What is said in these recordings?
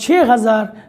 6000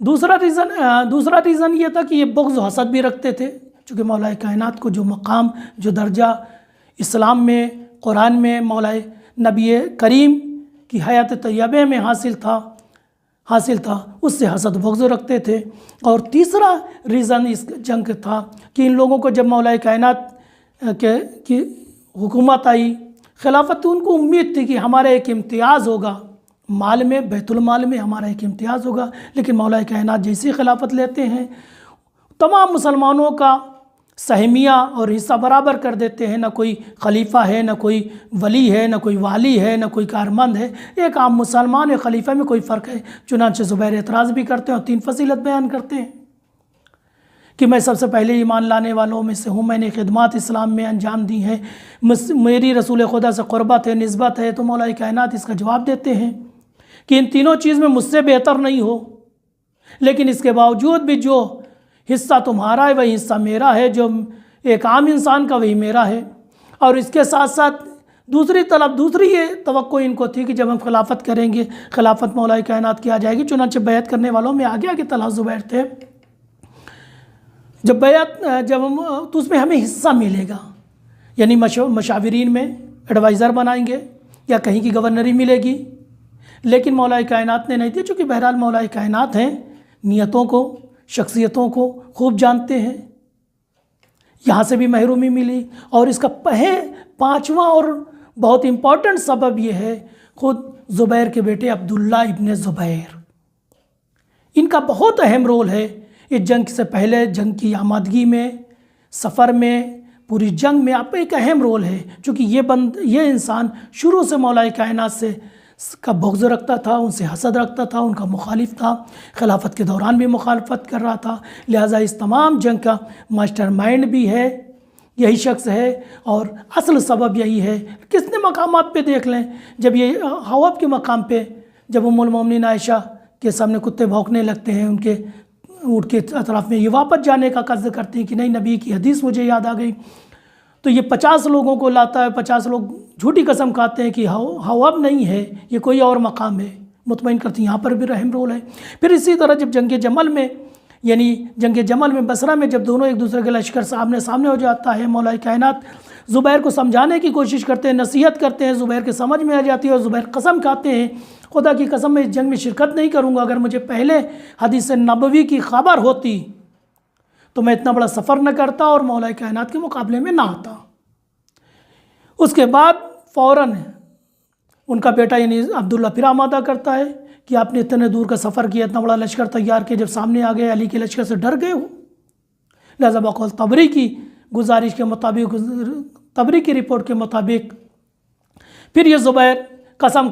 دوسرا ریزن یہ تھا کہ یہ بغض و حسد بھی رکھتے تھے، چونکہ مولا کائنات کو جو مقام، جو درجہ اسلام میں، قرآن میں، مولا نبی کریم کی حیات طیبہ میں حاصل تھا، اس سے حسد و بغض رکھتے تھے۔ اور تیسرا ریزن اس جنگ کا تھا کہ ان لوگوں کو جب مولا کائنات کی حکومت آئی، خلافت، ان کو امید تھی کہ ہمارا ایک امتیاز ہوگا، مال میں، بیت المال میں ہمارا ایک امتیاز ہوگا، لیکن مولا کائنات جیسی خلافت لیتے ہیں تمام مسلمانوں کا سہمیہ اور حصہ برابر کر دیتے ہیں، نہ کوئی خلیفہ ہے، نہ کوئی ولی ہے، نہ کوئی والی ہے، نہ کوئی کارمند ہے، ایک عام مسلمان اور خلیفہ میں کوئی فرق ہے۔ چنانچہ زبیر اعتراض بھی کرتے ہیں اور 3 فضیلت بیان کرتے ہیں کہ میں سب سے پہلے ایمان لانے والوں میں سے ہوں، میں نے خدمات اسلام میں انجام دی ہیں، میری رسول خدا سے قربت ہے، نسبت ہے۔ تو مولا کائنات اس کا جواب دیتے ہیں کہ ان تینوں چیز میں مجھ سے بہتر نہیں ہو، لیکن اس کے باوجود بھی جو حصہ تمہارا ہے وہی حصہ میرا ہے، جو ایک عام انسان کا وہی میرا ہے۔ اور اس کے ساتھ ساتھ دوسری یہ توقع ان کو تھی کہ جب ہم خلافت کریں گے، خلافت مولا کائنات کی آ جائے گی۔ چنانچہ بیعت کرنے والوں میں آگے طلحہ زبیر تھے۔ جب تو اس میں ہمیں حصہ ملے گا، یعنی مشاورین میں ایڈوائزر بنائیں گے یا کہیں کی گورنری ملے گی، لیکن مولا کائنات نے نہیں دی، چونکہ بہرحال مولا کائنات ہیں، نیتوں کو، شخصیتوں کو خوب جانتے ہیں۔ یہاں سے بھی محرومی ملی، اور اس کا پانچواں اور بہت امپورٹنٹ سبب یہ ہے، خود زبیر کے بیٹے عبداللہ ابن زبیر، ان کا بہت اہم رول ہے اس جنگ سے پہلے، جنگ کی آمادگی میں، سفر میں، پوری جنگ میں آپ ایک اہم رول ہے، چونکہ یہ انسان شروع سے مولا کائنات سے کا بغض رکھتا تھا، ان سے حسد رکھتا تھا، ان کا مخالف تھا، خلافت کے دوران بھی مخالفت کر رہا تھا، لہٰذا اس تمام جنگ کا ماسٹر مائنڈ بھی ہے، یہی شخص ہے، اور اصل سبب یہی ہے۔ کتنے مقامات پہ دیکھ لیں، جب یہ حواب کے مقام پہ جب ام المومنین عائشہ کے سامنے کتے بھونکنے لگتے ہیں، ان کے اونٹ کے اطراف میں یہ واپس جانے کا قصد کرتے ہیں کہ نہیں، نبی کی حدیث مجھے یاد آ گئی، تو یہ 50 لوگوں کو لاتا ہے، 50 لوگ جھوٹی قسم کھاتے ہیں کہ حواب نہیں ہے، یہ کوئی اور مقام ہے، مطمئن کرتی ہیں یہاں پر بھی رحم رول ہے۔ پھر اسی طرح جب جنگ جمل میں بصرہ میں جب دونوں ایک دوسرے کے لشکر سامنے ہو جاتا ہے، مولا کائنات زبیر کو سمجھانے کی کوشش کرتے ہیں، نصیحت کرتے ہیں، زبیر کے سمجھ میں آ جاتی ہے، اور زبیر قسم کھاتے ہیں، خدا کی قسم میں اس جنگ میں شرکت نہیں کروں گا، اگر مجھے پہلے حدیث نبوی کی خبر ہوتی تو میں اتنا بڑا سفر نہ کرتا اور مولا کائنات کے مقابلے میں نہ آتا۔ اس کے بعد فوراً ان کا بیٹا یعنی عبداللہ پھر آمادہ کرتا ہے کہ آپ نے اتنے دور کا سفر کیا، اتنا بڑا لشکر تیار کیا، جب سامنے آ گئے علی کے لشکر سے ڈر گئے ہو، لہذا بقول طبری کی گزارش کے مطابق، طبری کی رپورٹ کے مطابق پھر یہ زبیر قسم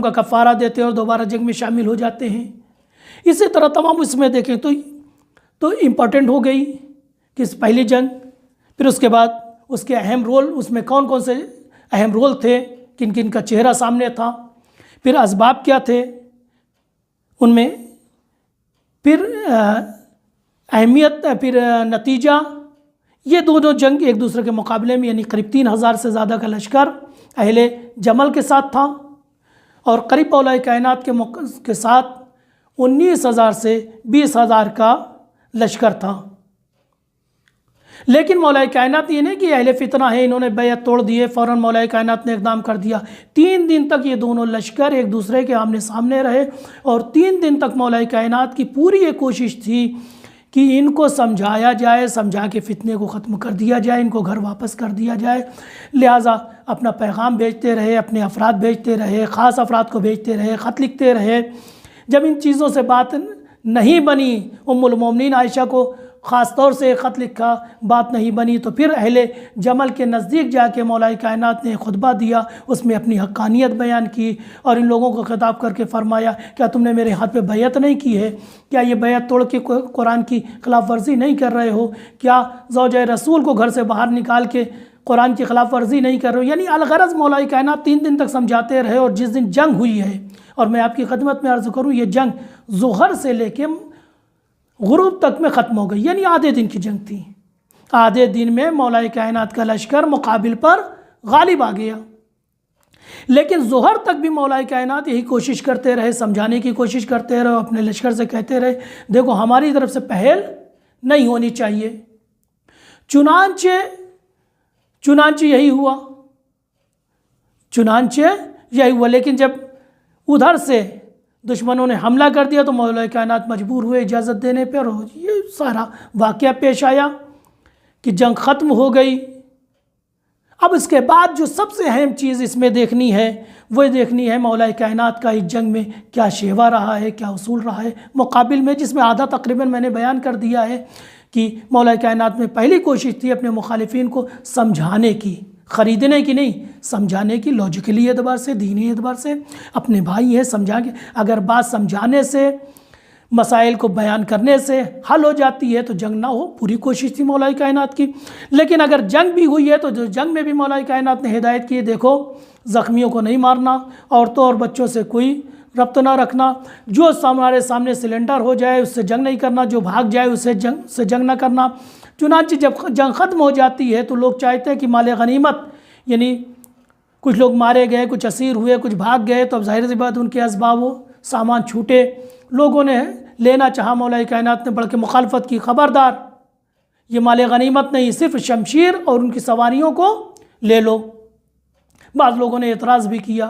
کا کفارہ دیتے اور دوبارہ جنگ میں شامل ہو جاتے ہیں۔ اسی طرح تمام اس میں دیکھیں تو امپورٹنٹ ہو گئی کہ اس پہلی جنگ، پھر اس کے بعد اس کے اہم رول، اس میں کون کون سے اہم رول تھے، کن کن کا چہرہ سامنے تھا، پھر اسباب کیا تھے ان میں، پھر اہمیت، پھر نتیجہ۔ یہ دونوں جنگ ایک دوسرے کے مقابلے میں، یعنی قریب 3000 سے زیادہ کا لشکر اہل جمل کے ساتھ تھا، اور قریب مولا کائنات کے ساتھ 19,000 سے 20,000 کا لشکر تھا۔ لیکن مولا کائنات یہ نہیں کہ اہل فتنہ ہے، انہوں نے بیعت توڑ دیے، فوراً مولا کائنات نے اقدام کر دیا۔ 3 دن تک یہ دونوں لشکر ایک دوسرے کے آمنے سامنے رہے، اور 3 دن تک مولا کائنات کی پوری یہ کوشش تھی کہ ان کو سمجھایا جائے، سمجھا کے فتنے کو ختم کر دیا جائے، ان کو گھر واپس کر دیا جائے۔ لہٰذا اپنا پیغام بھیجتے رہے، اپنے افراد بھیجتے رہے، خاص افراد کو بھیجتے رہے، خط لکھتے رہے۔ جب ان چیزوں سے بات نہیں بنی، ام المومنین عائشہ کو خاص طور سے خط لکھا، بات نہیں بنی، تو پھر اہل جمل کے نزدیک جا کے مولا کائنات نے خطبہ دیا، اس میں اپنی حقانیت بیان کی، اور ان لوگوں کو خطاب کر کے فرمایا، کیا تم نے میرے ہاتھ پہ بیعت نہیں کی ہے؟ کیا یہ بیعت توڑ کے قرآن کی خلاف ورزی نہیں کر رہے ہو؟ کیا زوجہ رسول کو گھر سے باہر نکال کے قرآن کی خلاف ورزی نہیں کر رہے ہو؟ یعنی الغرض مولا کائنات 3 دن تک سمجھاتے رہے، اور جس دن جنگ ہوئی ہے، اور میں آپ کی خدمت میں عرض کروں، یہ جنگ ظہر سے لے کے غروب تک میں ختم ہو گئی، یعنی آدھے دن کی جنگ تھی۔ آدھے دن میں مولا کائنات کا لشکر مقابل پر غالب آ گیا۔ لیکن ظہر تک بھی مولا کائنات یہی کوشش کرتے رہے، سمجھانے کی کوشش کرتے رہے، اپنے لشکر سے کہتے رہے دیکھو ہماری طرف سے پہل نہیں ہونی چاہیے۔ چنانچہ یہی ہوا، لیکن جب ادھر سے دشمنوں نے حملہ کر دیا تو مولا کائنات مجبور ہوئے اجازت دینے پر، اور یہ سارا واقعہ پیش آیا کہ جنگ ختم ہو گئی۔ اب اس کے بعد جو سب سے اہم چیز اس میں دیکھنی ہے وہ دیکھنی ہے مولا کائنات کا اس جنگ میں کیا شیوا رہا ہے، کیا اصول رہا ہے مقابل میں، جس میں آدھا تقریباً میں نے بیان کر دیا ہے کہ مولا کائنات میں پہلی کوشش تھی اپنے مخالفین کو سمجھانے کی، خریدنے کی نہیں، سمجھانے کی، لاجیکلی اعتبار سے، دینی اعتبار سے، اپنے بھائی ہیں سمجھا کے اگر بات سمجھانے سے، مسائل کو بیان کرنے سے حل ہو جاتی ہے تو جنگ نہ ہو، پوری کوشش تھی مولا کائنات کی۔ لیکن اگر جنگ بھی ہوئی ہے تو جو جنگ میں بھی مولا کائنات نے ہدایت کی، دیکھو زخمیوں کو نہیں مارنا، عورتوں اور بچوں سے کوئی ربط نہ رکھنا، جو ہمارے سامنے سلنڈر ہو جائے اس سے جنگ نہیں کرنا، جو بھاگ جائے اس سے جنگ نہ کرنا۔ چنانچہ جب جنگ ختم ہو جاتی ہے تو لوگ چاہتے ہیں کہ مال غنیمت، یعنی کچھ لوگ مارے گئے، کچھ اسیر ہوئے، کچھ بھاگ گئے، تو اب ظاہر سی بات ان کے اسباب و سامان چھوٹے، لوگوں نے لینا چاہا مولا کائنات نے بلکہ مخالفت کی، خبردار یہ مال غنیمت نہیں، صرف شمشیر اور ان کی سواریوں کو لے لو۔ بعض لوگوں نے اعتراض بھی کیا،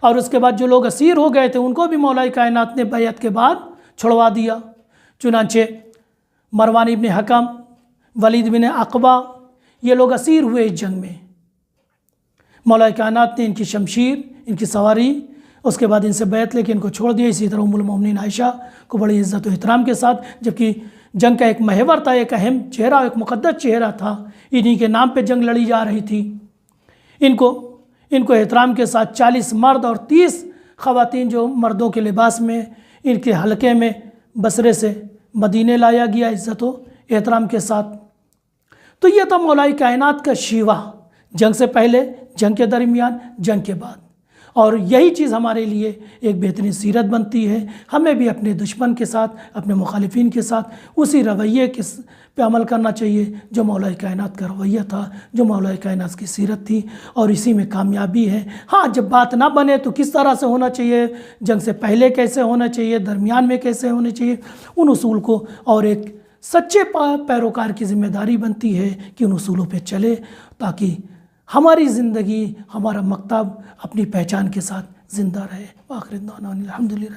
اور اس کے بعد جو لوگ اسیر ہو گئے تھے ان کو بھی مولا کائنات نے بیعت کے بعد چھڑوا دیا۔ چنانچہ مروان ابن حکم، ولید بن عقبہ، یہ لوگ اسیر ہوئے اس جنگ میں۔ مولا کائنات نے ان کی شمشیر، ان کی سواری، اس کے بعد ان سے بیعت لے کے ان کو چھوڑ دیا۔ اسی طرح ام المومنین عائشہ کو بڑی عزت و احترام کے ساتھ، جبکہ جنگ کا ایک محور تھا، ایک اہم چہرہ، ایک مقدس چہرہ تھا، انہی کے نام پہ جنگ لڑی جا رہی تھی، ان کو احترام کے ساتھ 40 مرد اور 30 خواتین جو مردوں کے لباس میں ان کے حلقے میں بصرے سے مدینے لایا گیا عزت و احترام کے ساتھ۔ تو یہ تھا مولا کائنات کا شیوا، جنگ سے پہلے، جنگ کے درمیان، جنگ کے بعد، اور یہی چیز ہمارے لیے ایک بہترین سیرت بنتی ہے۔ ہمیں بھی اپنے دشمن کے ساتھ، اپنے مخالفین کے ساتھ اسی رویے پہ عمل کرنا چاہیے جو مولا کائنات کا رویہ تھا، جو مولا کائنات کی سیرت تھی، اور اسی میں کامیابی ہے۔ ہاں جب بات نہ بنے تو کس طرح سے ہونا چاہیے، جنگ سے پہلے کیسے ہونا چاہیے، درمیان میں کیسے ہونے چاہیے، ان اصول کو، اور ایک سچے پیروکار کی ذمہ داری بنتی ہے کہ ان اصولوں پہ چلے تاکہ ہماری زندگی، ہمارا مکتب اپنی پہچان کے ساتھ زندہ رہے۔ وآخر دعوانا الحمدللہ۔